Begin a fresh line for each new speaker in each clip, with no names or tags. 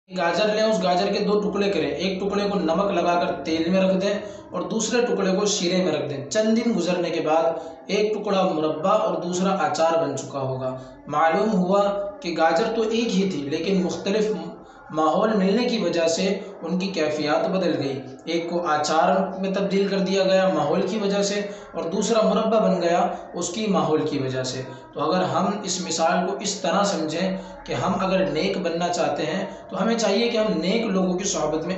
गाजर लें, उस गाजर के दो टुकड़े करें, एक टुकड़े को नमक लगाकर तेल में रख दें और दूसरे टुकड़े को शीरे में रख दें। चंद दिन गुजरने के बाद एक टुकड़ा मुरब्बा और दूसरा अचार बन चुका होगा। मालूम हुआ कि गाजर तो एक ही थी, लेकिन मुख्तलिफ माहौल मिलने की वजह से उनकी कैफियत बदल गई। एक को अचार में तब्दील कर दिया गया माहौल की वजह से, और दूसरा मुरब्बा बन गया उसकी माहौल की वजह से। तो अगर हम इस मिसाल को इस तरह समझें कि हम अगर नेक बनना चाहते हैं तो हमें चाहिए कि हम नेक लोगों की सोहबत में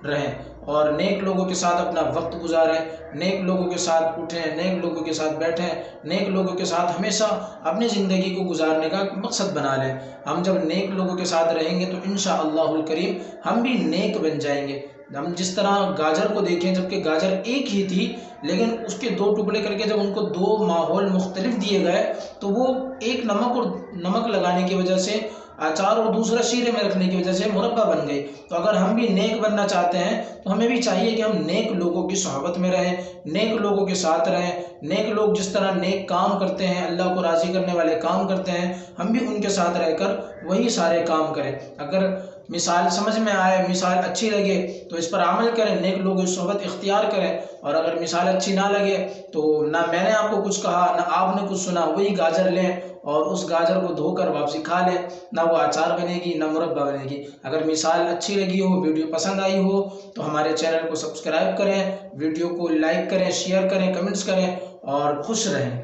रहें और नेक लोगों के साथ अपना वक्त गुजारें, नेक लोगों के साथ उठें, नेक लोगों के साथ बैठें, नेक लोगों के साथ हमेशा अपनी ज़िंदगी को गुजारने का मकसद बना लें। हम जब नेक लोगों के साथ रहेंगे तो इंशाअल्लाहुल करीम हम भी नेक बन जाएंगे। हम जिस तरह गाजर को देखें, जबकि गाजर एक ही थी, लेकिन उसके दो टुकड़े करके जब उनको दो माहौल मुख्तलिफ दिए गए तो वो एक नमक लगाने की वजह से अचार और दूसरा शीरे में रखने की वजह से मुरब्बा बन गई। तो अगर हम भी नेक बनना चाहते हैं तो हमें भी चाहिए कि हम नेक लोगों की सोहबत में रहें, नेक लोगों के साथ रहें। नेक लोग जिस तरह नेक काम करते हैं, अल्लाह को राज़ी करने वाले काम करते हैं, हम भी उनके साथ रहकर वही सारे काम करें। अगर मिसाल समझ में आए, मिसाल अच्छी लगे तो इस पर अमल करें, नेक लोगों की सोहबत इख्तियार करें। और अगर मिसाल अच्छी ना लगे तो ना मैंने आपको कुछ कहा ना आपने कुछ सुना, वही गाजर लें और उस गाजर को धोकर वापसी खा लें। ना वो अचार बनेगी ना मुरब्बा बनेगी। अगर मिसाल अच्छी लगी हो, वीडियो पसंद आई हो तो हमारे चैनल को सब्सक्राइब करें, वीडियो को लाइक करें, शेयर करें, कमेंट्स करें और खुश रहें।